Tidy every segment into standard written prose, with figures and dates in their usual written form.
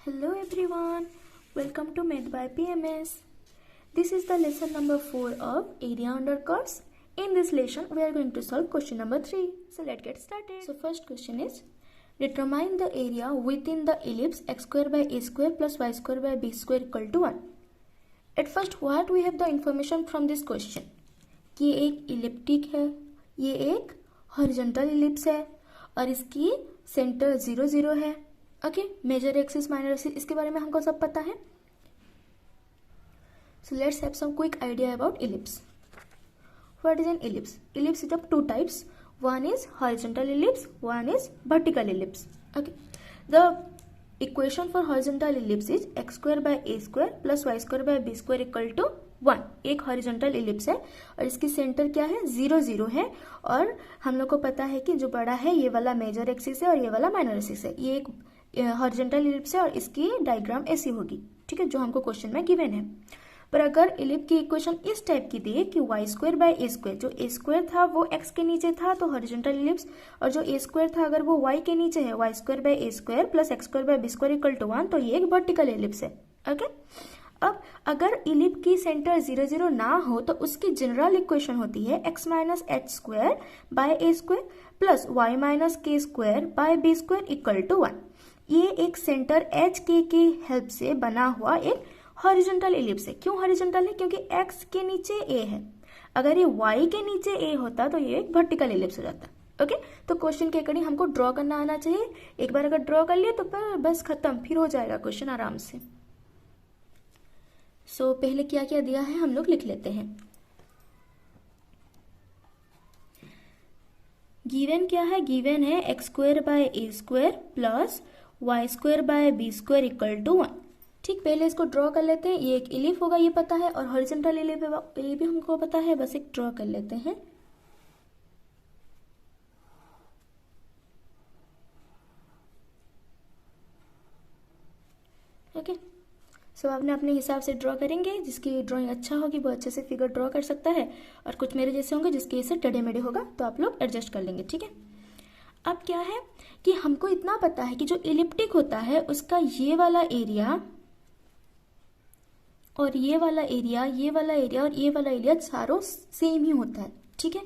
Hello everyone, welcome to Math by PMS. This is the lesson number 4 of area under curves. In this lesson, we are going to solve question number 3. So let's get started. So first question is, determine the area within the ellipse x square by a square plus y square by b square equal to 1. At first, what we have the information from this question? कि ये एक elliptic है, ये एक horizontal ellipse है और इसकी centre 0 0 है. Okay, major axis minor axis इसके बारे में हमको सब पता है. So let's have some quick idea about ellipse. What is an ellipse? Ellipse is of two types. One is horizontal ellipse, one is vertical ellipse. Okay, the equation for horizontal ellipse is x square by a square plus y square by b square equal to 1. एक horizontal ellipse है और इसकी centre क्या है? 0 0 है. और हम लोग को पता है कि जो बड़ा है ये वाला मेजर एक्सिस है और ये वाला माइनर एक्सिस है. ये एक हॉरिजॉन्टल इलिप्स है और इसकी डायग्राम ऐसी होगी. ठीक है, जो हमको क्वेश्चन में गिवन है. पर अगर इलिप्स की इक्वेशन इस टाइप की दी कि y square by a square, जो ए स्क्वायर था वो एक्स के नीचे था तो हॉरिजॉन्टल इलिप्स, और जो ए स्क्वायर था अगर वो वाई के नीचे है, y square by a square plus x square by b square equal to 1, तो ये एक वर्टिकल इलिप्स है. ओके, अब अगर इलिप्स की सेंटर 0 0 ना हो तो उसकी जनरल इक्वेशन होती है x minus h square by a square plus y minus k square by b square equal to 1. ये एक सेंटर एच के की हेल्प से बना हुआ एक हॉरिजॉन्टल इलिप्स है. क्यों हॉरिजॉन्टल है? क्योंकि एक्स के नीचे ए है. अगर ये वाई के नीचे ए होता तो ये एक वर्टिकल इलिप्स हो जाता. ओके, तो क्वेश्चन के अकॉर्डिंग हमको ड्रॉ करना आना चाहिए. एक बार अगर ड्रॉ कर लिए तो बस खत्म, फिर हो जाएगा क्वेश्चन आराम से. सो पहले क्या क्या दिया है हम लोग लिख लेते हैं. गिवन क्या है? गिवन है x square by a square plus y square by b square equal to 1. ठीक, पहले इसको ड्रॉ कर लेते हैं. ये एक इलिप होगा, ये पता है, और हॉरिजॉन्टल इलिप ये भी हमको पता है. बस एक ड्रॉ कर लेते हैं. ओके, सो आपने अपने हिसाब से ड्रॉ करेंगे. जिसकी ड्राइंग अच्छा होगी वो अच्छे से फिगर ड्रॉ कर सकता है, और कुछ मेरे जैसे होंगे जिसके इसे टेढ़े मेढ़े होगा तो आप लोग एडजस्ट कर लेंगे. ठीक है, अब क्या है कि हमको इतना पता है कि जो इलिप्टिक होता है उसका ये वाला एरिया और ये वाला एरिया, ये वाला एरिया और ये वाला एरिया चारों सेम ही होता है. ठीक है,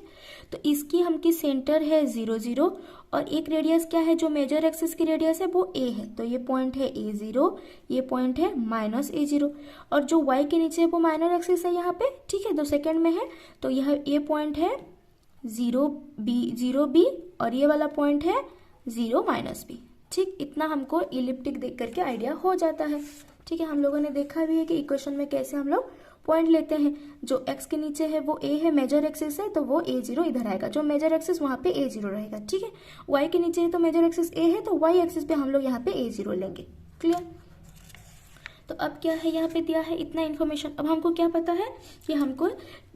तो इसकी हमकी सेंटर है 0 0 और एक रेडियस क्या है? जो मेजर एक्सिस की रेडियस है वो ए है, तो ये पॉइंट है A0, ये पॉइंट है माइनस A0, और जो y के नीचे है वो माइनर एक्सिस है यहाँ पे. ठीक है, दो सेकेंड में है, तो यह ये पॉइंट है 0 B और ये वाला पॉइंट है 0 माइनस B. ठीक, इतना हमको इलिप्टिक देख करके आइडिया हो जाता है. ठीक है, हम लोगों ने देखा भी है कि इक्वेशन में कैसे हम लोग पॉइंट लेते हैं. जो x के नीचे है वो a है, मेजर एक्सिस है, तो वो A0 इधर आएगा. जो मेजर एक्सिस वहां पे A0 रहेगा. ठीक है, y के नीचे है तो मेजर एक्सिस a है, तो y एक्सिस पे हम लोग यहाँ पे A0 लेंगे. क्लियर? तो अब क्या है, यहाँ पे दिया है इतना इन्फॉर्मेशन. अब हमको क्या पता है कि हमको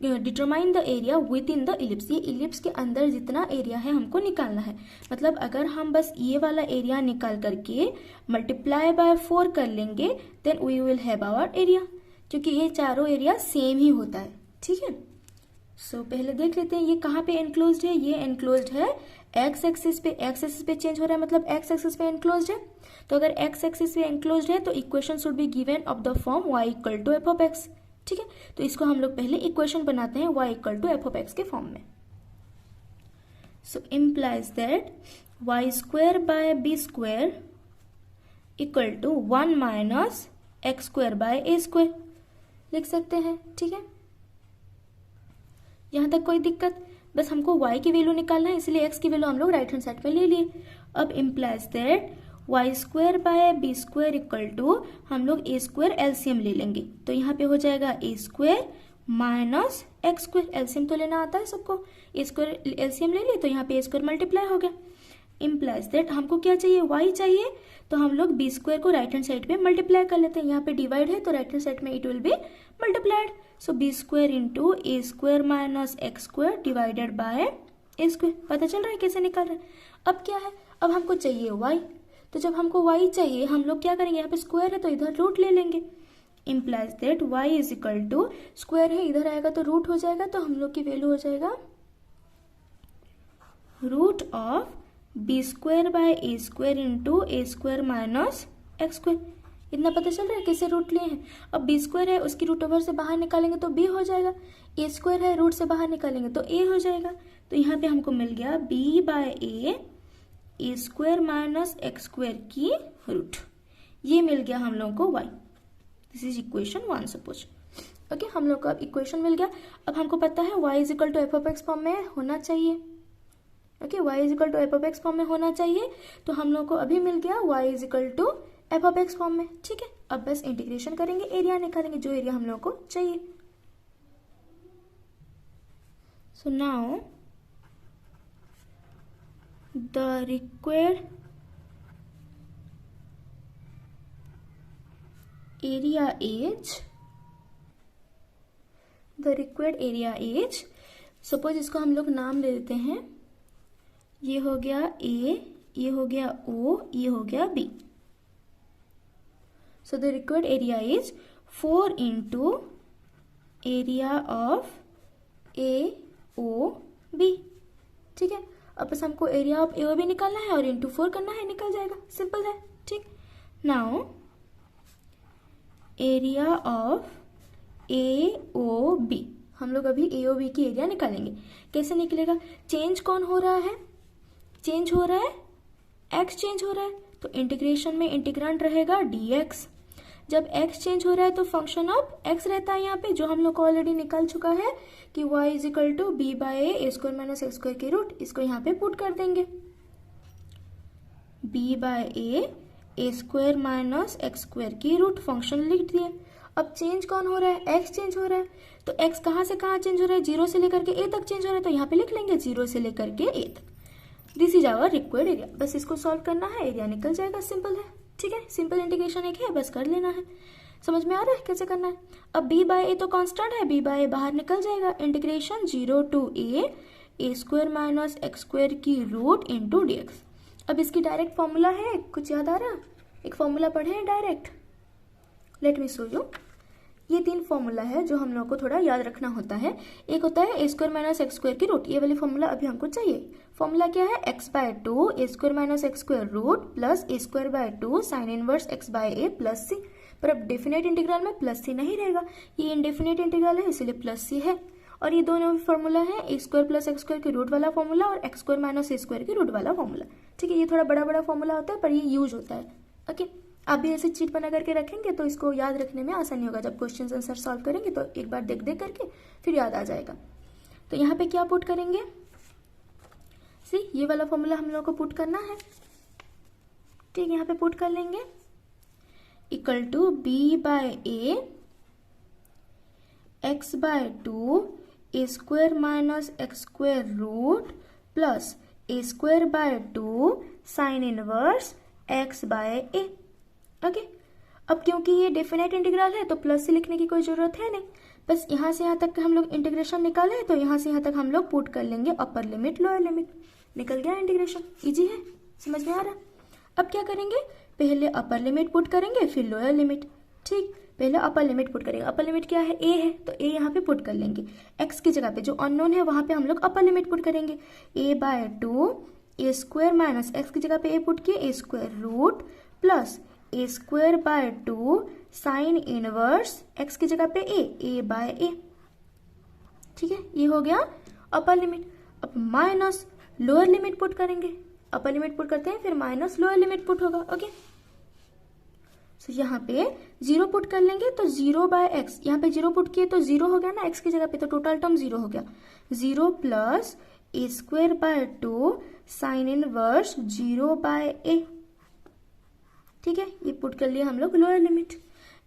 determine the area with in the ellipse. ये इलिप्स के अंदर जितना एरिया है हमको निकालना है. मतलब अगर हम बस ये वाला एरिया निकाल करके मल्टीप्लाई बाय 4 कर लेंगे then we will have our area, क्योंकि ये चारों एरिया सेम ही होता है. ठीक है, सो पहले देख लेते हैं ये कहाँ पे एनक्लोज्ड है. ये एनक्लोज्ड है एक्स एक्सिस पे. एक्स एक्सिस पे चेंज हो रहा है मतलब एक्स एक्सिस पे एनक्लोज्ड है. तो अगर एक्स एक्सिस पे एनक्लोज्ड है तो equation should be given of the form y equal to f of x. ठीक है, तो इसको हम लोग पहले इक्वेशन बनाते हैं y equal to f of x के फॉर्म में. So implies that y square by b square equal to 1 minus x square by a square लिख सकते हैं. ठीक है, यहां तक कोई दिक्कत? बस हमको y की वैल्यू निकालना है, इसलिए x की वैल्यू हम लोग राइट हैंड साइड पे ले लिए. अब implies that y square by b square equal to हम लोग ए स्क्वायर एलसीएम ले लेंगे. तो यहाँ पे हो जाएगा a square minus x square. LCM तो लेना आता है सबको. ए स्क्वायर एलसीएम ले लिए तो यहाँ पे ए स्क्वायर मल्टीप्लाई हो गया. इम्प्लाइज दैट हमको क्या चाहिए? y चाहिए, तो हम लोग बी स्क्वायर को राइट हैंड साइड पे मल्टीप्लाई कर लेते हैं. यहाँ पे डिवाइड है तो राइट हैंड साइड में it will be multiplied. So b square into a square minus x square divided by a square. पता चल रहा है कैसे निकाल रहे हैं. अब क्या है, अब हमको चाहिए y. तो जब हमको y चाहिए हम लोग क्या करेंगे? यहाँ पे स्क्वायर है तो इधर रूट ले लेंगे. Implies that y is equal to square है, इधर आएगा तो रूट हो जाएगा, तो हम लोग की वैल्यू हो जाएगा root of b square by a square into a square minus x square. इतना पता चल रहा है कैसे रूट लिए हैं। अब बी स्क्वायर है, उसकी रूट ओवर से बाहर निकालेंगे तो बी हो जाएगा। ए स्क्वायर है, रूट से बाहर निकालेंगे तो ए हो जाएगा। तो यहाँ पे हमको मिल गया b by a square minus x square की रूट। ये मिल गया हम लोगों को y. This is equation 1 suppose. Okay, हम लोग को अब इक्वेशन मिल गया। अब हमको पता है y is equal to f of x form में होना चाहिए। Okay, y is equal to f of x form में होना चाहिए। तो हम लोग को अभी मिल गया y is equal to f of x form में। ठीक है, अब बस इंटीग्रेशन करेंगे, एरिया निकालेंगे, जो एरिया हम लोग को चाहिए। So now the required area is suppose इसको हम लोग नाम दे देते हैं। ये हो गया ए, ये हो गया ओ, ये हो गया B. So the required area is 4 into area of A O B. ठीक है, अब बस हमको area of A O B निकालना है और इंटू 4 करना है, निकल जाएगा, सिंपल है। ठीक, now area of A O B, हम लोग अभी ए ओ बी की एरिया निकालेंगे। कैसे निकलेगा? चेंज कौन हो रहा है? चेंज हो रहा है एक्स, चेंज हो रहा है, तो इंटीग्रेशन में इंटीग्रांड रहेगा dx। जब x चेंज हो रहा है तो फंक्शन ऑफ x रहता है यहाँ पे, जो हम लोग को ऑलरेडी निकल चुका है कि y is equal to b by a square minus x square की रूट। इसको यहाँ पे पुट कर देंगे, b by a square minus x square की रूट, फंक्शन लिख दिए। अब चेंज कौन हो रहा है? x चेंज हो रहा है, तो x कहाँ से कहाँ चेंज हो रहा है? 0 से लेकर के a तक चेंज हो रहा है, तो यहाँ पे लिख लेंगे 0 से लेकर के a तक। This is our required area. बस इसको सॉल्व करना है, एरिया निकल जाएगा, सिंपल है। ठीक है, सिंपल इंटीग्रेशन एक है, बस कर लेना है। समझ में आ रहा है कैसे करना है? अब b बाय ए तो कांस्टेंट है, b बाय ए बाहर निकल जाएगा। Integration 0 to a square minus x square की रूट इंटू dx। अब इसकी डायरेक्ट फॉर्मूला है, कुछ याद आ रहा? एक फॉर्मूला पढ़े हैं direct, let me show you. ये 3 फॉर्मूला है जो हम लोग को थोड़ा याद रखना होता है। एक होता है a square minus x square की रूट, ये वाली फॉर्मूला अभी हमको चाहिए। फॉर्मूला क्या है? X by 2 a square minus x square root plus a square by 2 sine inverse x by a plus c. पर अब डेफिनेट इंटीग्रल में प्लस सी नहीं रहेगा, ये इनडेफिनेट इंटीग्रल है इसलिए प्लस सी है। और ये दोनों फॉर्मूला है a square plus x square की रूट वाला फॉर्मूला और x square minus a square की रूट वाला फॉर्मूला। ठीक है, ये थोड़ा बड़ा बड़ा फॉर्मूला होता है पर ये यूज होता है। ओके, आप भी ऐसे चीट बना करके रखेंगे तो इसको याद रखने में आसानी होगा। जब क्वेश्चन आंसर सॉल्व करेंगे तो एक बार देख देख करके फिर याद आ जाएगा। तो यहाँ पे क्या पुट करेंगे? सी, ये वाला फॉर्मूला हम लोग को पुट करना है। ठीक, यहाँ पे पुट कर लेंगे equal to b by a x by 2 a square minus x square root plus a square by 2 sine inverse x by a. Okay, अब क्योंकि ये डेफिनेट इंटीग्रल है तो प्लस से लिखने की कोई जरूरत है नहीं, बस यहाँ से यहाँ तक हम लोग इंटीग्रेशन निकाले हैं तो यहाँ से यहाँ तक हम लोग पुट कर लेंगे अपर लिमिट लोअर लिमिट, निकल गया इंटीग्रेशन। इजी है, समझ में आ रहा है? अब क्या करेंगे? पहले अपर लिमिट पुट करेंगे फिर लोअर लिमिट। ठीक, पहले अपर लिमिट पुट करेंगे। अपर लिमिट क्या है? ए है, तो ए यहाँ पे पुट कर लेंगे। एक्स की जगह पे जो अननोन है वहां पे हम लोग अपर लिमिट पुट करेंगे। A by 2 a square minus x की जगह पे ए पुट किए a square root plus a square by 2 sine inverse x की जगह पे ए बाय ए। ठीक है, ये हो गया अपर लिमिट। अब माइनस लोअर लिमिट पुट करेंगे। अपर लिमिट पुट करते हैं फिर माइनस लोअर लिमिट पुट होगा। ओके, सो यहाँ पे 0 पुट कर लेंगे तो 0 बाय एक्स, यहाँ पे 0 पुट किए तो 0 हो गया ना एक्स की जगह पे, तो टोटल टर्म 0 हो गया। 0 plus a square by 2 sine inverse 0 by a. ठीक है, ये पुट कर लिया हम लोग lower limit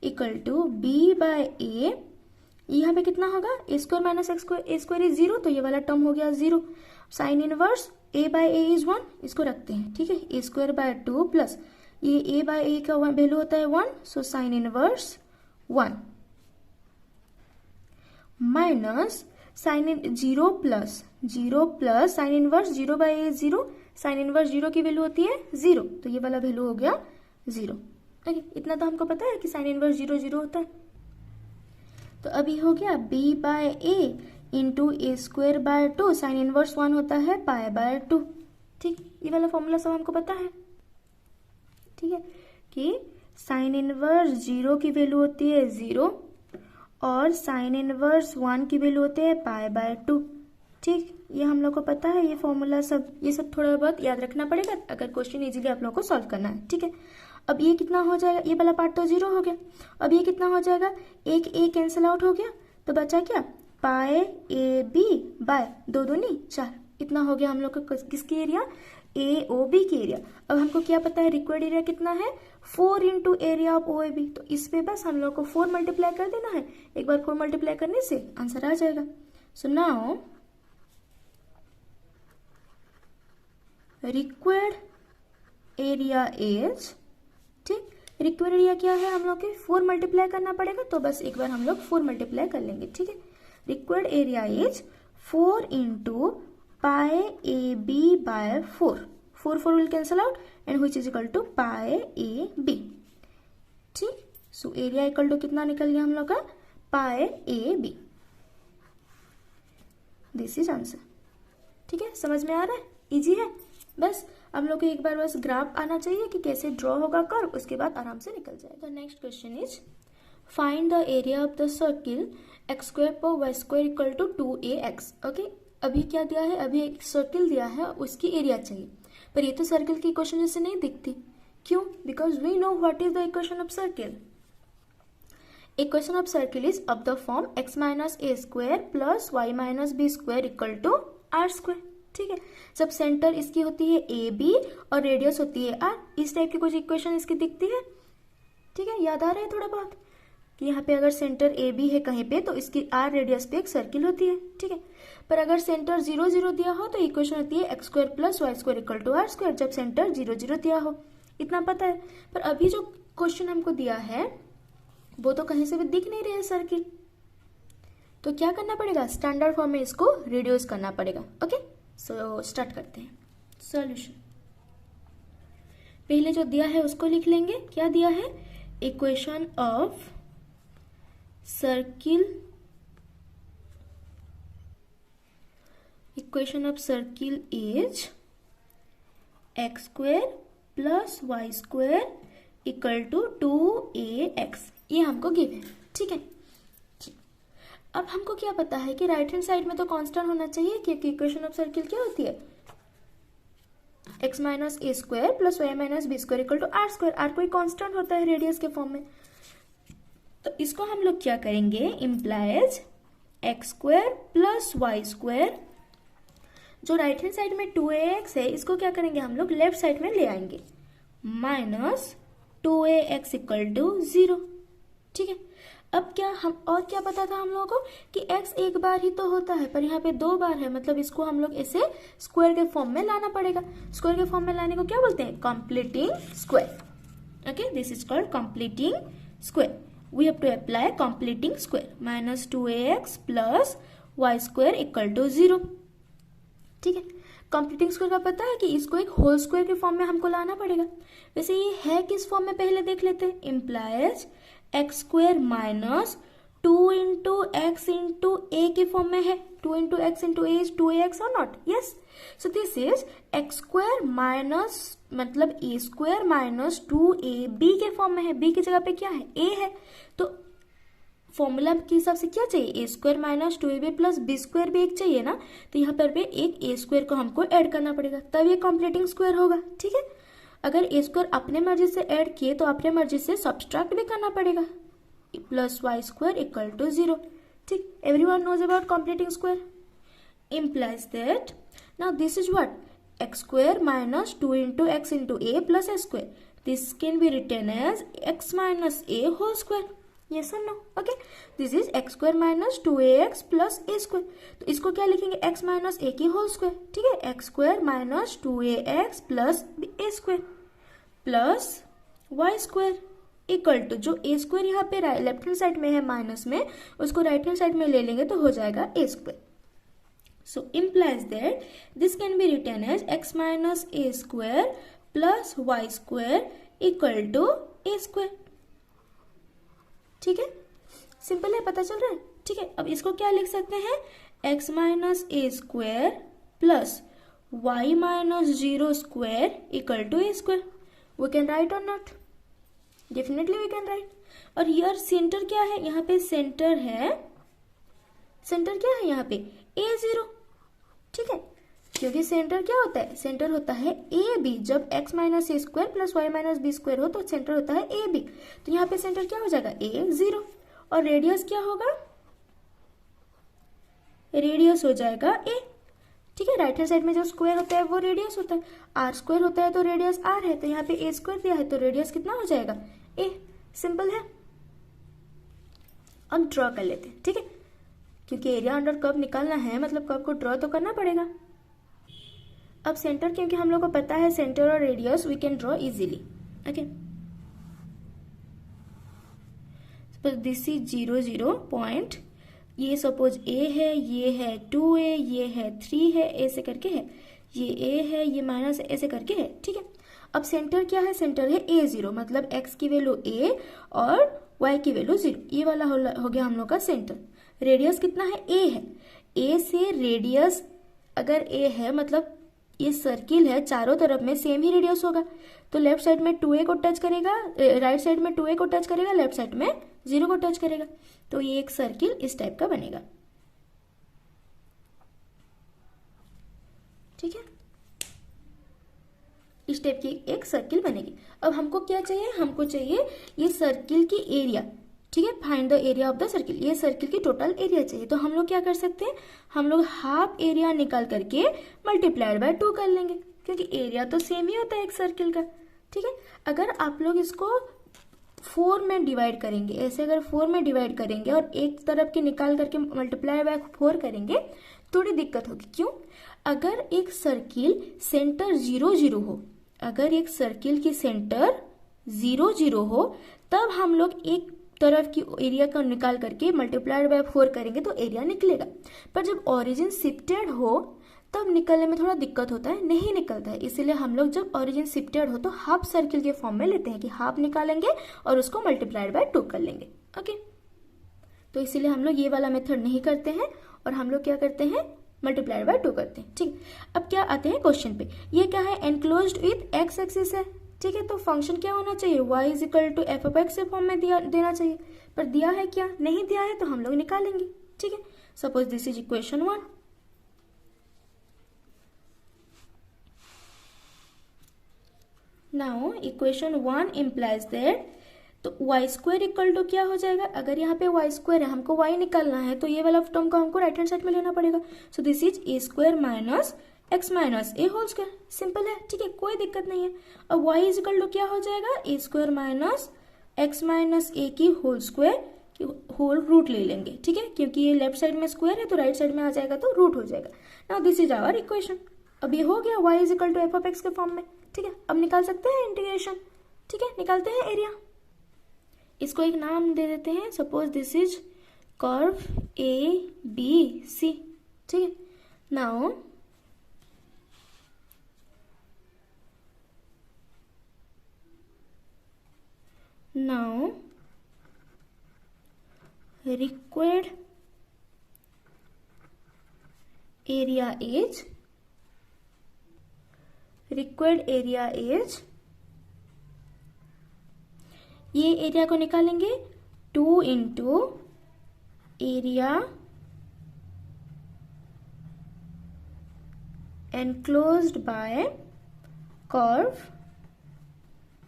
equal to b by a. यहाँ पे कितना होगा? A square minus x square, a square is 0 तो ये वाला टर्म हो गया 0। Sine inverse a by a is 1, इसको रखते हैं। ठीक है, ए स्क्वायर बाय 2 प्लस ये ए बाय ए का वैल्यू होता है 1, so sine inverse 1 minus sine 0 plus sine inverse 0 by a 0, sine inverse 0 की वैल्यू होती है 0, तो ये वाला वैल्यू हो गया 0। ओके, इतना तो हमको पता है कि साइन इनवर्स 0 0 होता है। तो अभी हो गया b by a into a square by 2, sine inverse 1 होता है पाई बाय 2। ठीक, ये वाला फॉर्मूला सब हमको पता है। ठीक है, कि साइन इनवर्स 0 की वैल्यू होती है 0 और साइन इनवर्स 1 की वैल्यू होती है π/2। ठीक, ये हम लोग को पता है, ये फॉर्मूला सब, ये सब थोड़ा बहुत याद रखना पड़ेगा अगर क्वेश्चन इजीली आप लोगों को सॉल्व करना है। ठीक है, अब ये कितना हो जाएगा, ये वाला पार्ट तो 0 हो गया। अब ये कितना हो जाएगा, एक ए कैंसिल आउट हो गया तो बचा क्या, π/AB बाय 2 दूनी 4। इतना हो गया हम लोग का किसकी एरिया, AOB की एरिया। अब हमको क्या पता है रिक्वायर्ड एरिया कितना है, 4 इंटू एरिया ऑफ OAB। तो इस पे बस हम लोग को 4 मल्टीप्लाई कर देना है, एक बार 4 मल्टीप्लाई करने से आंसर आ जाएगा। So now required area is, ठीक, रिक्वायर्ड एरिया क्या है हम लोग के, 4 मल्टीप्लाई करना पड़ेगा, तो बस एक बार हम लोग 4 मल्टीप्लाई कर लेंगे। ठीक है, required area is 4 into π/AB by 4। 4 will cancel out and which is equal to π/AB। ठीक, सो एरिया इक्वल टू कितना निकल गया हम लोग का, π/AB। This is answer. ठीक है, समझ में आ रहा है, इजी है। बस हम लोग को एक बार बस ग्राफ आना चाहिए कि कैसे ड्रॉ होगा कर्व, उसके बाद आराम से निकल जाएगा। Next question is find the area of the circle x² पर y² equal to 2ax। Okay, अभी क्या दिया है, अभी एक सर्किल दिया है, उसकी एरिया चाहिए, पर ये तो सर्किल की इक्वेशन जैसे नहीं दिखती। क्यों, because we know what is the equation of circle. Equation of circle is of the form x minus a square plus y minus b square equal to r square. ठीक है, जब centre इसकी होती है AB और radius होती है r, इस टाइप की कुछ इक्वेशन इसकी दिखती है। ठीक है, याद आ रहा है थोड़ा बहुत कि यहाँ पे अगर सेंटर AB है कहीं पे तो इसकी r रेडियस पे एक सर्किल होती है। ठीक है, पर अगर सेंटर 0 0 दिया हो तो इक्वेशन होती है x² plus y² equal to r square, जब सेंटर 0 0 दिया हो। इतना पता है, पर अभी जो क्वेश्चन हमको दिया है वो तो कहीं से भी दिख नहीं रहे सर्किल, तो क्या करना पड़ेगा, स्टैंडर्ड फॉर्म में इसको रिड्यूस करना पड़ेगा। ओके, सो स्टार्ट करते हैं सॉल्यूशन। पहले जो दिया है उसको लिख लेंगे। क्या दिया है, equation of circle, equation of circle is x² plus y² equal to 2ax। ये हमको गिव है। ठीक है, अब हमको क्या पता है कि राइट हैंड साइड में तो कांस्टेंट होना चाहिए, क्योंकि इक्वेशन ऑफ सर्किल क्या होती है, x minus a square plus y minus b square equal to r square. r कोई कांस्टेंट होता है रेडियस के फॉर्म में, तो इसको हम लोग क्या करेंगे, इम्प्लाइज x² प्लस y², जो राइट हैंड साइड में 2ax है इसको क्या करेंगे हम लोग लेफ्ट साइड में ले आएंगे, माइनस 2ax इक्वल टू 0। ठीक है, अब क्या हम और क्या पता था हम लोगों को कि x एक बार ही तो होता है, पर यहाँ पे 2 बार है, मतलब इसको हम लोग ऐसे स्क्वायर के फॉर्म में लाना पड़ेगा। स्क्वायर के फॉर्म में लाने को क्या बोलते हैं, completing square. Okay, this is called completing square. We have to apply completing square, minus 2ax plus y² equal to 0। ठीक है, कंप्लीटिंग स्क्वायर का पता है कि इसको एक होल स्क्वायर के फॉर्म में हमको लाना पड़ेगा। वैसे ये है किस फॉर्म में पहले देख लेते हैं, implies x² minus 2 into x into a के फॉर्म में है। 2 into x into a is 2ax और not, yes. So this is x² minus मतलब a² माइनस 2ab के फॉर्म में है। b की जगह पे क्या है, a है, तो फॉर्मूला के हिसाब से क्या चाहिए, a² minus 2ab plus b² भी एक चाहिए ना, तो यहाँ पर भी एक a² को हमको ऐड करना पड़ेगा, तब ये कंप्लीटिंग स्क्वायर होगा। ठीक है, अगर a² अपने मर्जी से ऐड किए तो अपने मर्जी से सब्सट्रैक्ट भी करना पड़ेगा, प्लस y² इक्वल टू 0। ठीक, everyone knows about completing square, implies that now this is what, x² minus 2 into x into a plus a square. This can be written as x minus a whole square. Yes or no? Okay, this is x² minus 2ax plus a square. तो इसको क्या लिखेंगे, x minus a की whole square। ठीक है, x² minus 2ax plus a square plus y² equal to, जो a² यहाँ पे लेफ्ट हैंड साइड में है माइनस में, उसको राइट हैंड साइड में ले लेंगे तो हो जाएगा a²। So implies that this can be written as x minus a square plus y square equal to a²। ठीक है, सिंपल है, पता चल रहा है। ठीक है, अब इसको क्या लिख सकते हैं, x minus a square plus y minus 0 square equal to a²। We can write और not, definitely we can write. और यार सेंटर क्या है, यहाँ पे सेंटर है, सेंटर क्या है यहाँ पे A0, ठीक है, क्योंकि सेंटर क्या होता है, सेंटर होता है ए बी। जब x minus a square plus y minus b square हो तो सेंटर होता है ए बी। तो यहाँ पे सेंटर क्या हो जाएगा A0 और रेडियस क्या होगा, रेडियस हो जाएगा a, ठीक है। राइट हैंड साइड में जो स्क्वायर होता है वो रेडियस होता है, आर स्क्वायर होता है तो रेडियस r है, तो यहाँ पे a स्क्वायर दिया है तो रेडियस कितना हो जाएगा a। सिंपल है। अब ड्रॉ कर लेते हैं, ठीक है, क्योंकि एरिया अंडर कर्व निकालना है मतलब कर्व को ड्रॉ तो करना पड़ेगा। अब सेंटर, क्योंकि हम लोग को पता है सेंटर और radius we can draw easily, okay. Suppose this is 0 0 point, ये सपोज a है, ये है 2a, ये है 3 है, ऐसे करके है, ये a है, ये माइनस ऐसे करके है, ठीक है। अब सेंटर क्या है, सेंटर है A0, मतलब x की वैल्यू a और y की वैल्यू 0, ये वाला हो गया हम लोग का सेंटर। रेडियस कितना है, a है, a से रेडियस अगर a है मतलब ये सर्किल है, चारों तरफ में सेम ही रेडियस होगा, तो लेफ्ट साइड में 2a को टच करेगा, राइट साइड में 2a को टच करेगा, लेफ्ट साइड में 0 को टच करेगा, तो ये एक सर्किल इस टाइप का बनेगा, ठीक है, इस टाइप की एक सर्किल बनेगी। अब हमको क्या चाहिए, हमको चाहिए ये सर्किल की एरिया, ठीक है, find the area of the circle, ये सर्किल की टोटल एरिया चाहिए। तो हम लोग क्या कर सकते हैं, हम लोग हाफ एरिया निकाल करके मल्टीप्लाइड बाय 2 कर लेंगे, क्योंकि एरिया तो सेम ही होता है एक सर्किल का, ठीक है। अगर आप लोग इसको 4 में डिवाइड करेंगे, ऐसे अगर 4 में डिवाइड करेंगे और एक तरफ के निकाल करके मल्टीप्लाई बाय 4 करेंगे थोड़ी दिक्कत होगी। क्यों, अगर एक सर्किल सेंटर 0 0 हो, अगर एक सर्किल की सेंटर 0 0 हो तब हम लोग एक तरफ की एरिया का निकाल करके मल्टीप्लाइड बाय 4 करेंगे तो एरिया निकलेगा। पर जब ओरिजिन शिफ्टेड हो तब निकलने में थोड़ा दिक्कत होता है, नहीं निकलता है। इसीलिए हम लोग जब ओरिजिन शिफ्टेड हो तो हाफ सर्किल के फॉर्म में लेते हैं कि हाफ निकालेंगे और उसको मल्टीप्लाइड बाय 2 कर लेंगे, ओके। तो इसीलिए हम लोग ये वाला मेथड नहीं करते हैं और हम लोग क्या करते हैं, मल्टीप्लाइड बाय 2 करते हैं, ठीक। अब क्या आते हैं क्वेश्चन पे, ये क्या है, एनक्लोज्ड विथ एक्स एक्सिस है, ठीक है। तो फंक्शन क्या होना चाहिए, y is equal to f of x form में देना चाहिए, पर दिया है क्या, नहीं दिया है, तो हम लोग निकालेंगे, ठीक है। Suppose this is equation 1, now equation 1 implies that, तो y स्क्वायर इक्वल टू क्या हो जाएगा, अगर यहाँ पे y स्क्वायर है, हमको y निकालना है तो ये वाला टर्म को हमको राइट हैंड साइड में लेना पड़ेगा। So this is a square minus x minus a whole square, simple है, ठीक है, कोई दिक्कत नहीं है। अब y इज इक्वल टू क्या हो जाएगा, a square minus x minus a की होल स्क्वायर की होल रूट ले लेंगे, ठीक है, क्योंकि ये लेफ्ट साइड में स्क्वायर है तो राइट साइड में आ जाएगा तो रूट हो जाएगा। Now this is our equation. अब ये हो गया y is equal to f of x के फॉर्म में, ठीक है। अब निकाल सकते हैं इंटीग्रेशन, ठीक है, निकालते हैं एरिया। इसको एक नाम दे देते हैं, suppose this is curve ABC, ठीक है। नाउ required area is ये एरिया को निकालेंगे 2 into area enclosed bye curve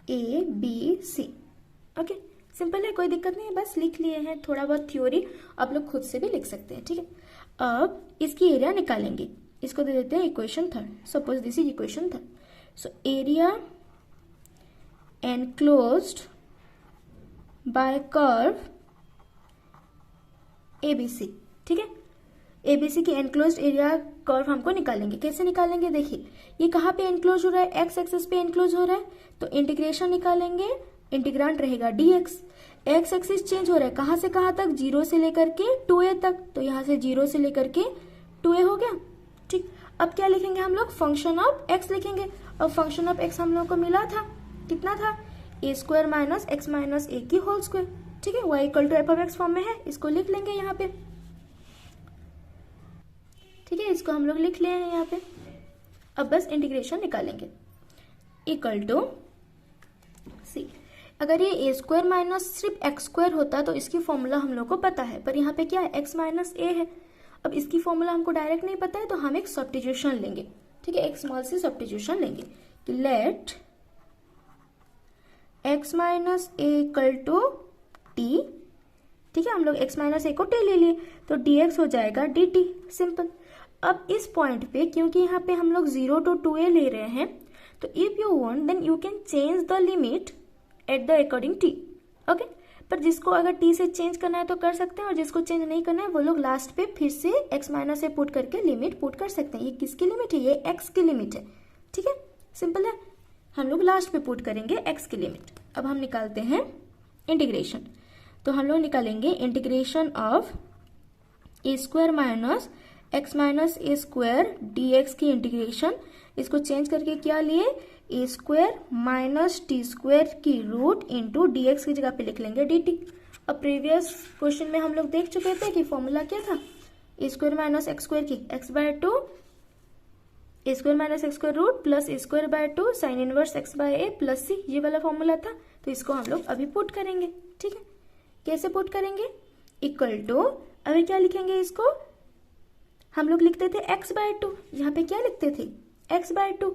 ABC, okay, simple है, कोई दिक्कत नहीं है, बस लिख लिए हैं, थोड़ा बहुत थ्योरी आप लोग खुद से भी लिख सकते हैं, ठीक है। अब इसकी एरिया निकालेंगे, इसको दे देते हैं equation 3, suppose this is equation 3। So area enclosed bye curve ABC, ठीक है। ABC की एनक्लोज्ड एरिया कर्व हमको निकालेंगे, कैसे निकालेंगे, देखिए ये कहाँ पे एनक्लोज हो रहा है, एक्स एक्सिस पे एनक्लोज हो रहा है, तो इंटीग्रेशन निकालेंगे, इंटीग्रांड रहेगा dx, एक्स एक्सिस चेंज हो रहा है कहाँ से कहाँ तक, 0 से लेकर के 2a तक, तो यहाँ से 0 से लेकर के 2a हो गया, ठीक। अब क्या लिखेंगे हम लोग, फंक्शन ऑफ x लिखेंगे, और फंक्शन ऑफ x हम लोग को मिला था, कितना था, a square minus x minus a की होल स्क्वायर, ठीक है, y equal to f of x form में है, इसको लिख लेंगे यहाँ पे, ठीक है, इसको हम लोग लिख लिए हैं यहाँ पे। अब बस इंटीग्रेशन निकालेंगे, इक्वल टू सी अगर ये ए स्क्वायर माइनस सिर्फ एक्स स्क्वायर होता तो इसकी फॉर्मूला हम लोग को पता है, पर यहाँ पे क्या है, एक्स माइनस ए है। अब इसकी फॉर्मूला हमको डायरेक्ट नहीं पता है तो हम एक सब्स्टिट्यूशन लेंगे, ठीक है, एक स्मॉल सी सब्स्टिट्यूशन लेंगे कि let x minus a equal to t, ठीक है, हम लोग x माइनस ए को t ले लिए तो dx हो जाएगा dt, सिंपल। अब इस पॉइंट पे क्योंकि यहाँ पे हम लोग 0 to 2a ले रहे हैं तो if you want then you can change the limit at the according t, okay. पर जिसको अगर t से चेंज करना है तो कर सकते हैं, और जिसको चेंज नहीं करना है वो लोग लास्ट पे फिर से x माइनस ए पुट करके लिमिट पुट कर सकते हैं। ये किसकी लिमिट है, ये x की लिमिट है, ठीक है, सिंपल है। हम लोग लास्ट पे पुट करेंगे x की लिमिट। अब हम निकालते हैं इंटीग्रेशन, तो हम लोग निकालेंगे integration of A square minus x minus a square D x की इंटीग्रेशन। इसको चेंज करके क्या लिए, ए स्क्वायर माइनस टी स्क्वायर की रूट इंटू डी एक्स की जगह पे लिख लेंगे डी टी। अब प्रीवियस क्वेश्चन में हम लोग देख चुके थे कि फॉर्मूला क्या था, a square minus x square की x by two, a square minus x square root plus a square by two sine inverse x by a plus c, ये वाला फॉर्मूला था। तो इसको हम लोग अभी पुट करेंगे, ठीक है। कैसे पुट करेंगे, इक्वल टू, अभी क्या लिखेंगे इसको, हम लोग लिखते थे x बाय टू, यहाँ पे क्या लिखते थे x बाय टू,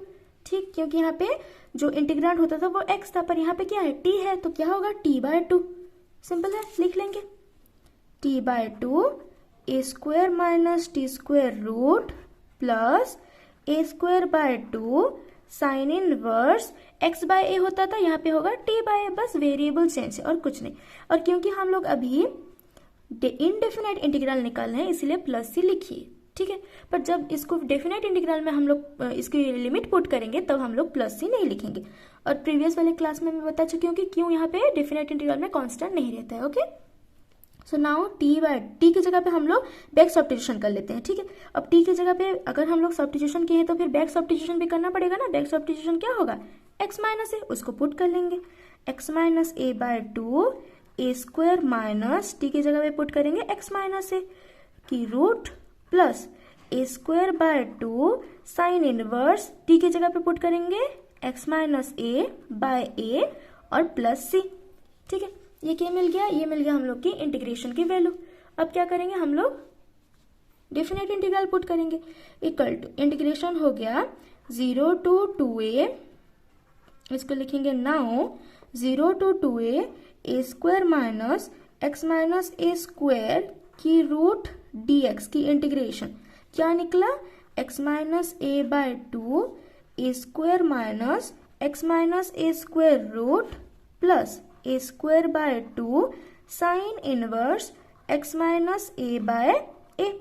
ठीक, क्योंकि यहाँ पे जो इंटीग्रेंड होता था वो x था, पर यहाँ पे क्या है t है, तो क्या होगा t बाय टू, सिंपल है, लिख लेंगे t by two a square minus t square root plus a square by two sine inverse x by a होता था, यहाँ पे होगा t बाय ए, बस वेरिएबल चेंज है और कुछ नहीं। और क्योंकि हम लोग अभी इनडेफिनेट इंटीग्रल निकाल रहे हैं इसलिए प्लस सी लिखिए, ठीक है। पर जब इसको डेफिनेट इंटीग्रल में हम लोग इसकी लिमिट पुट करेंगे तब हम लोग प्लस सी नहीं लिखेंगे। और प्रीवियस वाले क्लास में मैं बता चुकी हूँ कि क्यों यहाँ पे डेफिनेट इंटीग्रल में कांस्टेंट नहीं रहता है, okay. So now t by t की जगह पे हम लोग बैक सब्स्टिट्यूशन कर लेते हैं, ठीक है। अब टी की जगह पे अगर हम लोग सब्स्टिट्यूशन किए तो फिर बैक सब्स्टिट्यूशन भी करना पड़ेगा ना। बैक सब्स्टिट्यूशन क्या होगा, एक्स माइनस ए, उसको पुट कर लेंगे, x minus a by two a square minus t की जगह पे पुट करेंगे एक्स माइनस ए की root plus a square by two sine inverse t की जगह पे पुट करेंगे x minus a by a और प्लस सी, ठीक है। ये क्या मिल गया, ये मिल गया हम लोग की इंटीग्रेशन की वैल्यू। अब क्या करेंगे, हम लोग डेफिनेट इंटीग्रल पुट करेंगे, इक्वल टू इंटीग्रेशन हो गया 0 to 2a, इसको लिखेंगे now 0 to 2a a square minus x minus a square की रूट डी एक्स की इंटीग्रेशन। क्या निकला, x minus a by two a square minus x minus a square root plus a square by two sine inverse x minus a by a.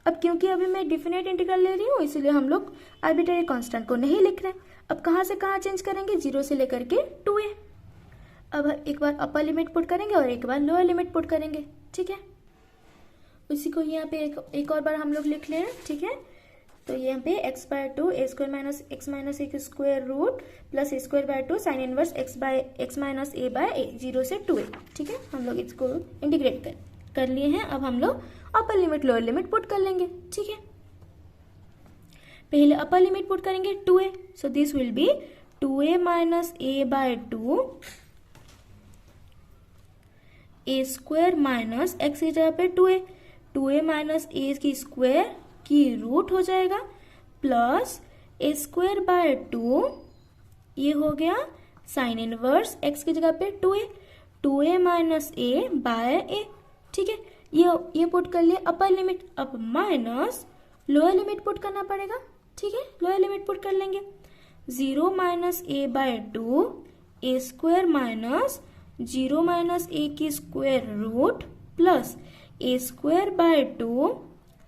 अब क्योंकि अभी मैं definite integral ले रही हूँ इसलिए हम लोग आर्बिट्रेरी कांस्टेंट को नहीं लिख रहे हैं। अब कहाँ से कहाँ चेंज करेंगे, 0 से लेकर के 2a। अब एक बार अपर लिमिट पुट करेंगे और एक बार लोअर लिमिट पुट करेंगे, ठीक है। उसी को यहाँ पे एक और बार हम लोग लिख ले रहे हैं, ठीक है। तो यहाँ पे x by two a square minus x minus a square root plus a square by two sine inverse x minus a by a 0 से 2a, ठीक है। हम लोग इसको इंटीग्रेट कर लिए हैं। अब हम लोग upper limit lower limit put कर लेंगे, ठीक है। पहले अपर लिमिट पुट करेंगे 2a, so this will be 2a minus a by two a square minus x की जगह पे 2a माइनस ए की स्क्वायर की रूट हो जाएगा plus a square by to, ये हो गया साइन इनवर्स एक्स की जगह पे 2a minus a by a, ठीक है। ये पुट कर लिए अपर लिमिट। अब माइनस लोअर लिमिट पुट करना पड़ेगा, ठीक है। लोअर लिमिट पुट कर लेंगे 0 minus a by two a square minus 0 minus a की square root plus a square by two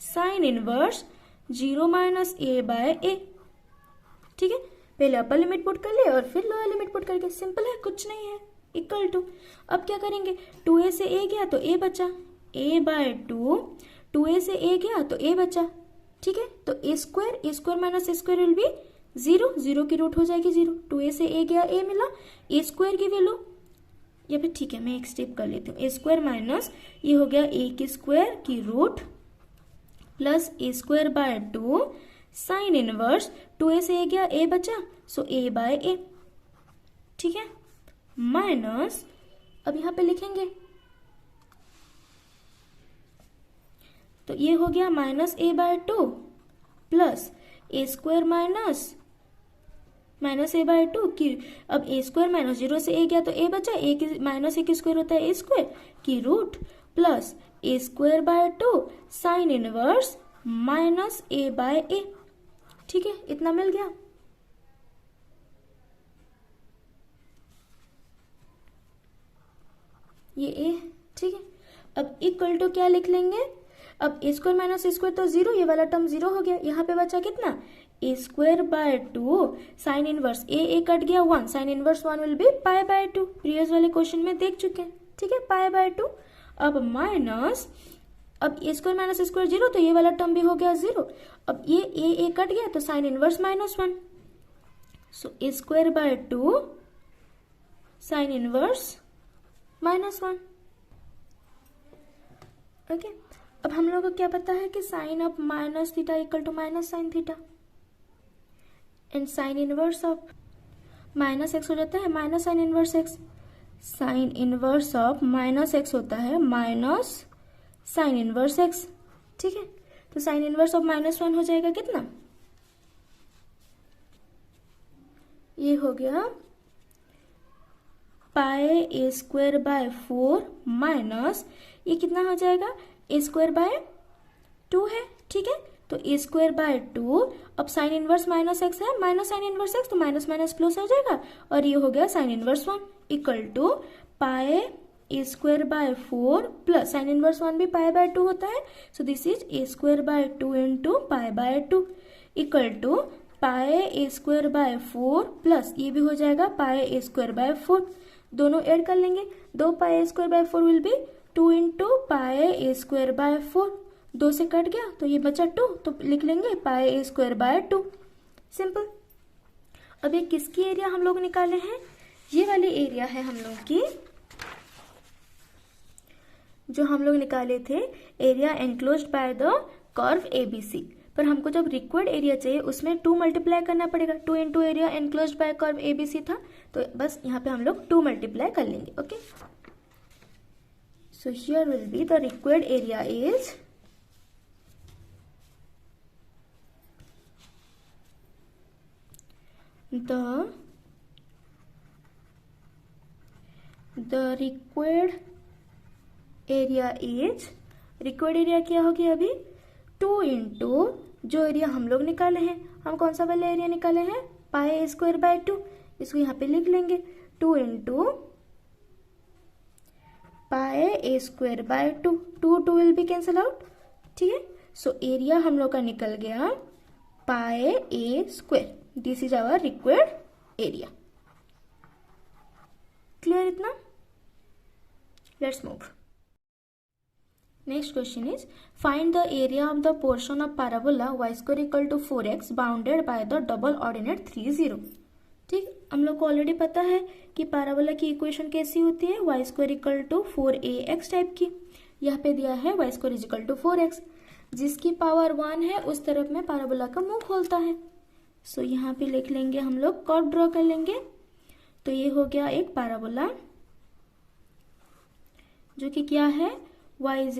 sine inverse 0 minus a by a, ठीक है। पहले अपर लिमिट पुट कर ले और फिर लोअर लिमिट पुट करके, सिंपल है, कुछ नहीं है, इक्वल टू। अब क्या करेंगे, 2a से a गया तो a बचा, a बाय टू 2a से a गया तो a बचा, ठीक है। तो a square minus a square will be 0 की रूट हो जाएगी 0, 2a से a गया a मिला, ए स्क्वायर की वैल्यू, या फिर ठीक है मैं एक स्टेप कर लेती हूँ, ए स्क्वायर माइनस ये हो गया a की स्क्वायर की root plus a square by two sine inverse 2a से a गया a बचा, सो a बाय ए, ठीक है। माइनस, अब यहाँ पे लिखेंगे तो ये हो गया -a/2 plus a² minus a/2 की, अब a² माइनस 0 से a गया तो a बचा, a की माइनस a की स्क्वायर होता है a² की root plus a²/2 sine inverse -a/a। ठीक है, इतना मिल गया। ये a, ठीक है। अब इक्वल टू क्या लिख लेंगे, अब a² माइनस a² तो 0, ये वाला टर्म 0 हो गया। यहाँ पे बचा कितना, a²/2 sine inverse a cut गया 1, sine inverse 1 will be π/2, previous वाले क्वेश्चन में देख चुके हैं। ठीक है, π/2। अब माइनस, अब a² माइनस a² 0, तो ये वाला टर्म भी हो गया 0। अब ये a कट गया तो sine inverse -1, so a²/2 sine inverse -1। Okay, अब हम लोग को क्या पता है कि sine of minus theta equal to minus sine theta, and sine inverse of -x हो जाता है minus sine inverse x, sine inverse of -x होता है माइनस साइन इनवर्स x। ठीक है, तो साइन इनवर्स ऑफ -1 हो जाएगा कितना, ये हो गया πa² माइनस, ये कितना हो जाएगा, a²/2 है। ठीक है, तो a²/2, अब साइन इनवर्स -x है, माइनस साइन इनवर्स x, तो माइनस माइनस प्लस हो जाएगा, और ये हो गया sine inverse 1 equal to πa² plus sine inverse 1 भी π/2 होता है, so this is a²/2 into π/2 equal to πa² plus ये भी हो जाएगा πa²/4, दोनों ऐड कर लेंगे, 2 πa²/4 will be 2 into πa²/4, 2 से कट गया तो ये बचा 2, तो लिख लेंगे πa²/2, सिंपल। अब ये किसकी एरिया हम लोग निकाले हैं, ये वाली एरिया है हम लोग की, जो हम लोग निकाले थे area enclosed by the curve ABC। पर हमको जब रिक्वायर्ड एरिया चाहिए उसमें 2 मल्टीप्लाई करना पड़ेगा, 2 into area enclosed bye curve ABC था, तो बस यहाँ पे हम लोग 2 मल्टीप्लाई कर लेंगे। Okay, so here will be the required area is the required area क्या होगी अभी, 2 इंटू जो एरिया हम लोग निकाले हैं, हम कौन सा वाला एरिया निकाले हैं, πa²/2, इसको यहाँ पे लिख लेंगे 2 into πa²/2, 2 will be cancel out. ठीक है, सो एरिया हम लोग का निकल गया πa², this is our required area. Clear इतना, let's move. Next question is find the area of the portion of parabola y² equal to 4x bounded by the double ordinate 3 0। ठीक, हम लोग को ऑलरेडी पता है कि पैराबोला की equation कैसी होती है, y² equal to 4ax type की। यहाँ पे दिया है y² इक्वल टू 4x, जिसकी पावर 1 है उस तरफ में पैराबोला का मुंह खोलता है। सो यहाँ पे लिख लेंगे हम लोग, कर्व ड्रॉ कर लेंगे, तो ये हो गया एक पैराबोला जो कि क्या है, y²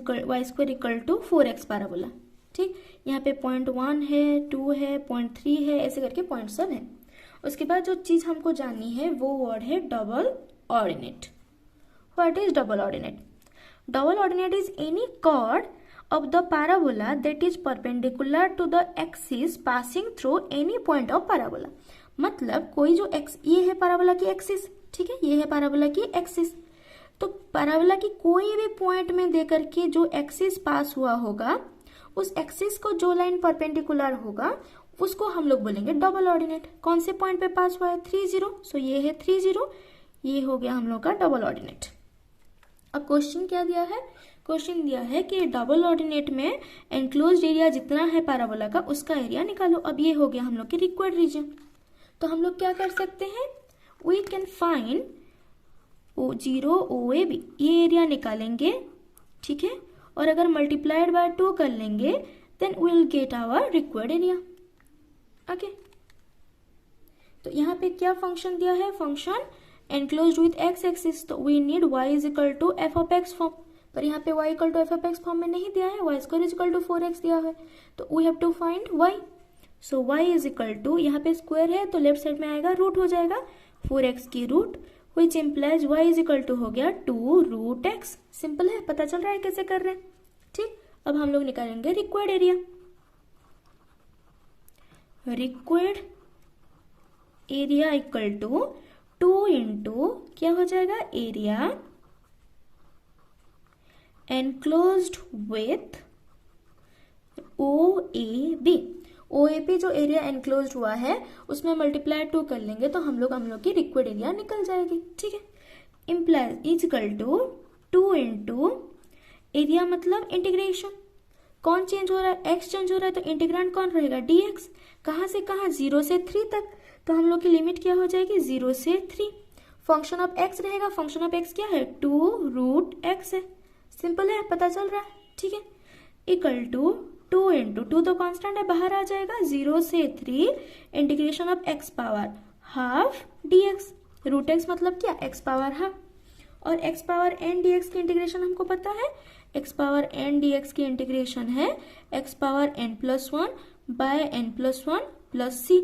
equal to 4x parabola. ठीक, यहाँ पे 0.1 है, 2 है, 0.3 है, ऐसे करके पॉइंट सब है। उसके बाद जो चीज हमको जाननी है वो वर्ड है double ordinate. What is double ordinate? Double ordinate is any chord of the parabola that is perpendicular to the axis passing through any point of parabola। मतलब कोई जो ये है पैराबोला की एक्सिस, ठीक है, ये है पैराबोला की एक्सिस, तो पैराबोला की कोई भी पॉइंट में देकर के जो एक्सिस पास हुआ होगा, उस एक्सिस को जो लाइन परपेंडिकुलर होगा उसको हम लोग बोलेंगे डबल ऑर्डिनेट। कौन से पॉइंट पे पास हुआ है, 3 0, सो ये है 3 0, ये हो गया हम लोग का डबल ऑर्डिनेट। अब क्वेश्चन क्या दिया है, क्वेश्चन दिया है कि डबल ऑर्डिनेट में एनक्लोज्ड एरिया जितना है पैराबोला का उसका एरिया निकालो। अब ये हो गया हम लोग की रिक्वायर्ड रीजन, तो हम लोग क्या कर सकते हैं, we can find O0 OAB, ये एरिया निकालेंगे, ठीक है, और अगर मल्टीप्लाइड बाय 2 कर लेंगे then we will get our required area. Okay, तो यहाँ पे क्या फंक्शन दिया है, function enclosed with x axis, तो we need y is equal to f of x form, पर यहाँ पे y equal to f of x form में नहीं दिया है, y square is equal to 4x दिया है, तो we have to find y। So y is equal to, यहाँ पे स्क्वायर है तो लेफ्ट साइड में आएगा रूट हो जाएगा 4x की root, which implies y is equal to हो गया 2 रूट एक्स। सिंपल है, पता चल रहा है कैसे कर रहे हैं। ठीक, अब हम लोग निकालेंगे required area. Required area equal to 2 into क्या हो जाएगा, area enclosed with OAB। OAB जो एरिया एनक्लोज्ड हुआ है उसमें मल्टीप्लाई 2 कर लेंगे तो हम लोग की रिक्वायर्ड एरिया निकल जाएगी। ठीक है, implies is equal to 2 into area मतलब इंटीग्रेशन, कौन चेंज हो रहा है, x चेंज हो रहा है तो इंटीग्रांड कौन रहेगा, dx। कहाँ से कहाँ, 0 से 3 तक, तो हम लोग की लिमिट क्या हो जाएगी, 0 से 3। फंक्शन ऑफ x रहेगा, फंक्शन ऑफ x क्या है, 2 रूट x है। सिंपल है, पता चल रहा है। ठीक है, इक्वल टू 2 इंटू 2 तो कांस्टेंट है, बाहर आ जाएगा, 0 से 3 integration of x power half dx। Root x मतलब क्या, x पावर हाफ, और x पावर n dx की इंटीग्रेशन हमको पता है, x पावर n dx की इंटीग्रेशन है x power n plus 1 by n plus 1 plus c।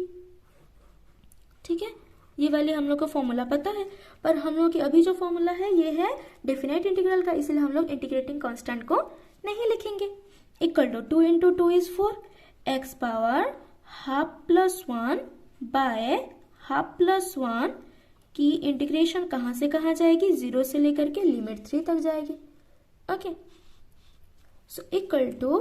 ठीक है, ये वाली हम लोग को फॉर्मूला पता है, पर हम लोग की अभी जो फॉर्मूला है ये है डेफिनेट इंटीग्रल का, इसलिए हम लोग इंटीग्रेटिंग कांस्टेंट को नहीं लिखेंगे। Equal to 2 into 2 is 4, x power half plus 1 by half plus 1 की इंटीग्रेशन कहाँ से कहाँ जाएगी, 0 से लेकर के लिमिट 3 तक जाएगी। ओके, सो इक्वल टू,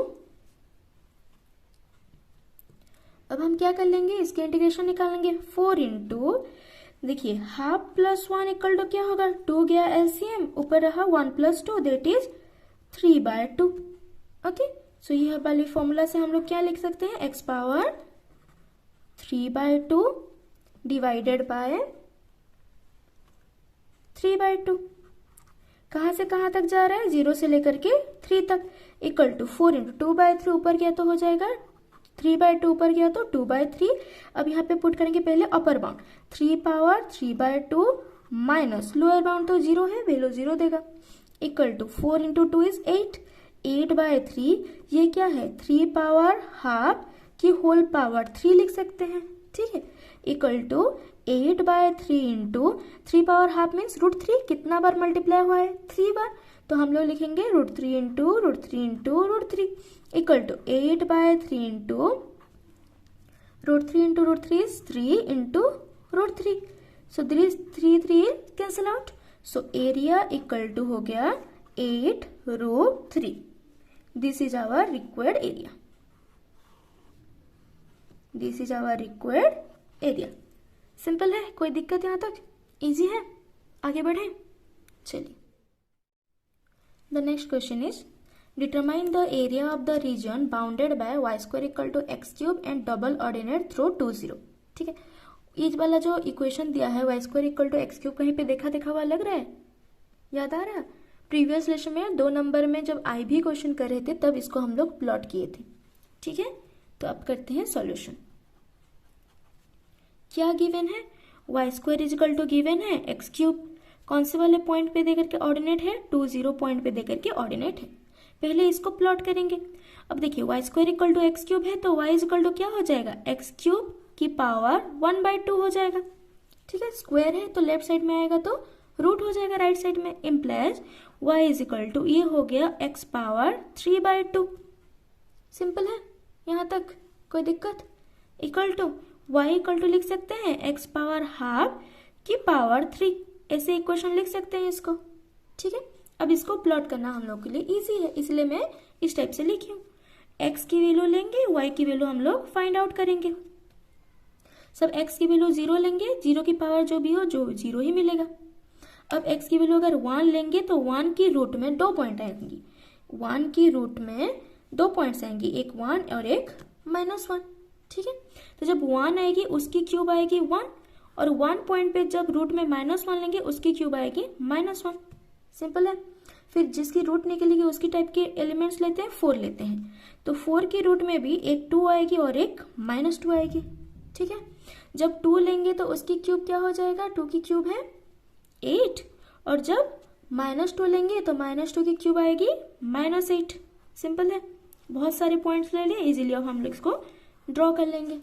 अब हम क्या कर लेंगे, इसके इंटीग्रेशन निकालेंगे, 4 इंटू, देखिए हाफ प्लस 1 इक्वल टू क्या होगा, 2 गया एलसीएम, ऊपर रहा 1 प्लस 2 दैट इज 3/2। ओके, सो यह वाली फॉर्मूला से हम लोग क्या लिख सकते हैं, एक्स पावर 3/2 डिवाइडेड बाय 3/2। कहाँ से कहाँ तक जा रहा है, 0 से लेकर के 3 तक, इक्वल टू 4 इंटू 2/3 ऊपर गया तो हो जाएगा 3/2, ऊपर गया तो 2/3। अब यहाँ पे पुट करेंगे पहले upper bound, 3 power 3/2 minus lower bound तो 0 है, वैल्यू 0 देगा, इक्वल टू 4 इंटू 2 इज 8, 8/3, ये क्या है, 3 पावर हाफ की होल पावर 3 लिख सकते हैं। ठीक है, equal to 8/3 into 3 power half means √3, कितना बार मल्टीप्लाई हुआ है, 3 बार, तो हम लोग लिखेंगे √3 into √3 into √3 equal to 8/3 into √3 into √3 is 3 into √3। So 3 cancel out, so area equal to हो गया 8/3। This is our required area, this is our required area. Simple है, कोई दिक्कत यहाँ तक, इजी है, आगे बढ़े। चलिए, the next question is determine the area of the region bounded by y square equal to x cube and double ordinate through 2 0। ठीक है, इस वाला जो इक्वेशन दिया है y square equal to x cube, कहीं पे देखा हुआ लग रहा है, याद आ रहा है, प्रीवियस लेक्चर में 2 नंबर में जब आई भी क्वेश्चन कर रहे थे तब इसको हम लोग प्लॉट किए थे। ठीक है, तो अब करते हैं सॉल्यूशन। क्या गिवन है, y square is equal to given है एक्स क्यूब, कौन से वाले पॉइंट पे देकर के ऑर्डिनेट है, 2 0 पॉइंट पे देकर के ऑर्डिनेट है। पहले इसको प्लॉट करेंगे। अब देखिए y square equal to x cube है तो y इज इक्वल टू क्या हो जाएगा, एक्स क्यूब की पावर 1/2 हो जाएगा। ठीक है, स्क्वायर है तो लेफ्ट साइड में आएगा तो रूट हो जाएगा राइट साइड में, implies y is equal to, ये हो गया x पावर 3/2। सिंपल है, यहाँ तक कोई दिक्कत, equal to y equal to लिख सकते हैं x पावर हाफ की पावर 3, ऐसे इक्वेशन लिख सकते हैं इसको। ठीक है, अब इसको प्लॉट करना हम लोग के लिए इजी है, इसलिए मैं इस टाइप से लिखी हूँ। x की वैल्यू लेंगे, y की वैल्यू हम लोग फाइंड आउट करेंगे। सब x की वैल्यू 0 लेंगे, 0 की पावर जो भी हो जो 0 ही मिलेगा। अब x की वैल्यू अगर 1 लेंगे तो 1 की रूट में 2 पॉइंट आएंगी, 1 की रूट में 2 पॉइंट्स आएंगी, एक 1 और एक -1। ठीक है, तो जब 1 आएगी उसकी क्यूब आएगी 1, और 1 पॉइंट पे जब रूट में -1 लेंगे उसकी क्यूब आएगी -1। सिंपल है, फिर जिसकी रूट निकलेगी उसकी टाइप के एलिमेंट्स लेते हैं, 4 लेते हैं, तो 4 की रूट में भी एक 2 आएगी और एक -2 आएगी। ठीक है, जब 2 लेंगे तो उसकी क्यूब क्या हो जाएगा, 2 की क्यूब है 8, और जब -2 लेंगे तो -2 की क्यूब आएगी -8। सिंपल है, बहुत सारे पॉइंट्स ले लिए इजीली। अब हम लोग इसको ड्रॉ कर लेंगे।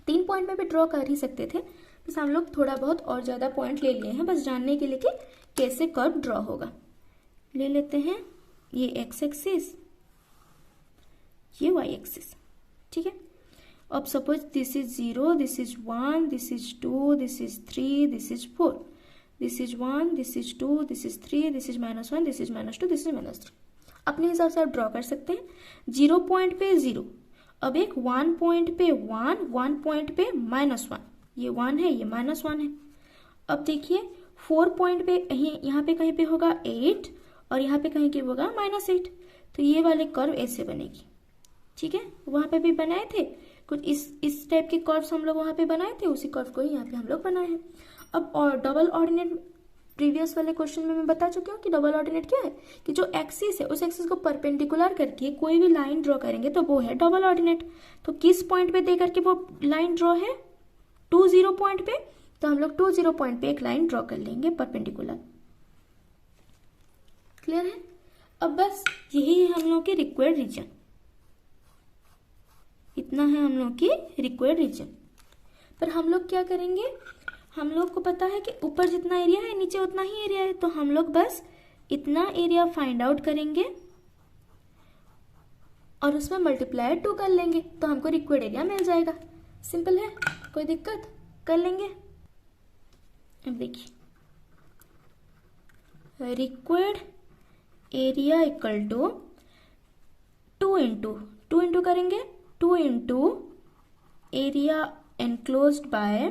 3 पॉइंट में भी ड्रॉ कर ही सकते थे, बस हम लोग थोड़ा बहुत और ज़्यादा पॉइंट ले लिए हैं बस जानने के लिए कि कैसे कर्व ड्रॉ होगा। ले लेते हैं ये एक्स एक्सिस, ये वाई एक्सिस, ठीक है। अब suppose this is 0, this is 1, this is 2, this is 3, this is 4, this is 1, this is 2, this is 3, this is -1, this is -2, this is -3। अपने हिसाब से आप ड्रॉ कर सकते हैं। 0 पॉइंट पे 0, अब एक 1 पॉइंट पे 1, 1 पॉइंट पे -1, ये 1 है, ये -1 है। अब देखिए 4 पॉइंट पे यहाँ पे कहीं पे होगा 8 और यहाँ पे कहीं पे होगा -8, तो ये वाले कर्व ऐसे बनेगी, ठीक है। वहां पे भी बनाए थे कुछ इस टाइप के कर्व्स, हम लोग वहां पे बनाए थे, उसी कर्व को ही यहाँ पे हम लोग बनाए हैं। अब और डबल ऑर्डिनेट प्रीवियस वाले क्वेश्चन में मैं बता चुकी हूँ कि डबल ऑर्डिनेट क्या है, कि जो एक्सिस है उस एक्सिस को परपेंडिकुलर करके कोई भी लाइन ड्रॉ करेंगे तो वो है डबल ऑर्डिनेट। तो किस पॉइंट पे दे करके वो लाइन ड्रॉ है, 2, 0 पॉइंट पे, तो हम लोग 2, 0 पॉइंट पे एक लाइन ड्रॉ कर लेंगे परपेंडिकुलर। क्लियर है। अब बस यही है हम लोग की रिक्वायर्ड रीजन, इतना है हम लोग की रिक्वायर्ड रीजन। पर हम लोग क्या करेंगे, हम लोग को पता है कि ऊपर जितना एरिया है नीचे उतना ही एरिया है, तो हम लोग बस इतना एरिया फाइंड आउट करेंगे और उसमें मल्टीप्लाई 2 कर लेंगे तो हमको रिक्वायर्ड एरिया मिल जाएगा। सिंपल है, कोई दिक्कत, कर लेंगे। अब देखिए required area equal to 2 into करेंगे, 2 into area enclosed by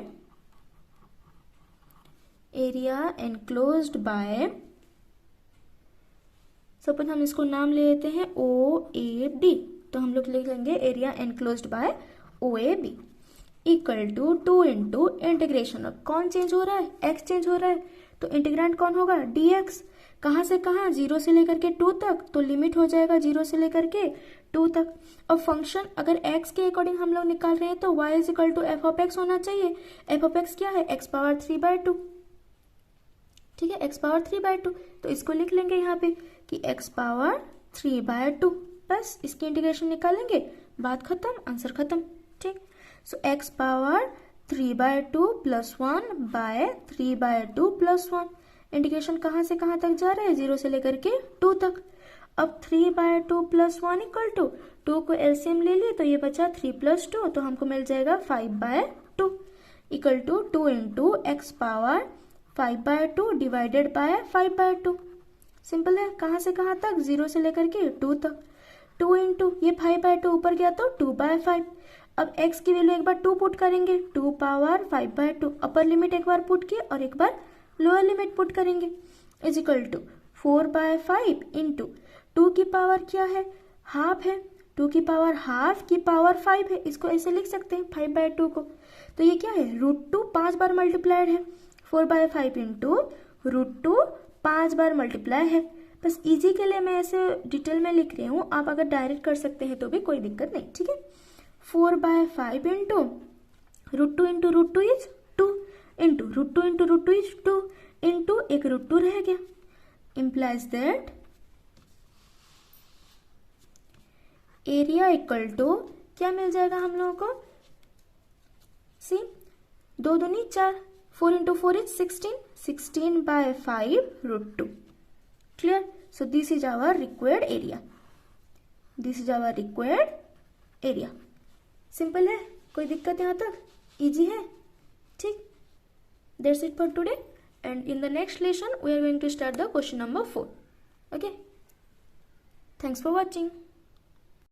suppose हम इसको नाम ले लेते हैं OAB, तो हम लोग लिख लेंगे area enclosed by OAB equal to 2 into integration. अब कौन चेंज हो रहा है, x चेंज हो रहा है, तो इंटीग्रेंड कौन होगा, dx। कहाँ से कहाँ, 0 से लेकर के 2 तक, तो लिमिट हो जाएगा 0 से लेकर के 2 तक। अब फंक्शन अगर x के अकॉर्डिंग हम लोग निकाल रहे हैं तो y is equal to f of x होना चाहिए। एफ ऑफ एक्स क्या है, x पावर 3/2, ठीक है, x पावर 3/2, तो इसको लिख लेंगे यहाँ पे कि x पावर 3/2, बस इसकी इंटीग्रेशन निकालेंगे, बात खत्म, आंसर खत्म, ठीक। So x power 3/2 plus 1 by 3/2 plus 1, integration कहाँ से कहाँ तक जा रहा है, 0 से लेकर के 2 तक। अब 3/2 प्लस 1 इक्वल टू 2 को एलसीएम ले लिए तो ये बचा 3 प्लस 2, तो हमको मिल जाएगा 5/2 equal to 2 into x power 5/2 divided by 5/2। Simple है, कहाँ से कहाँ तक, 0 से लेकर के 2 तक। 2 इंटू ये 5/2 ऊपर गया तो 2/5। अब x की वैल्यू एक बार 2 पुट करेंगे, 2 पावर 5/2, अपर लिमिट एक बार पुट किए और एक बार लोअर लिमिट पुट करेंगे, इज इक्वल टू 4/5 इंटू 2 की पावर क्या है, हाफ है, 2 की पावर हाफ की पावर 5 है, इसको ऐसे लिख सकते हैं 5/2 को। तो ये क्या है, √2 5 बार मल्टीप्लाइड है, 4/5 इंटू √2 5 बार मल्टीप्लाई है। बस इजी के लिए मैं ऐसे डिटेल में लिख रही हूँ, आप अगर डायरेक्ट कर सकते हैं तो भी कोई दिक्कत नहीं, ठीक है। 4/5 into √2 into √2 is 2 into √2 into √2 is 2 into एक √2 रह गया, implies that area equal to क्या मिल जाएगा हम लोगों को, सी 2 दूनी 4, 4 into 4 is 16, 16/5 √2। Clear. So this is our required area, this is our required area. Simple है, कोई दिक्कत यहाँ तक, इजी है, ठीक। That's it for today and in the next lesson we are going to start the question number 4. Okay, thanks for watching.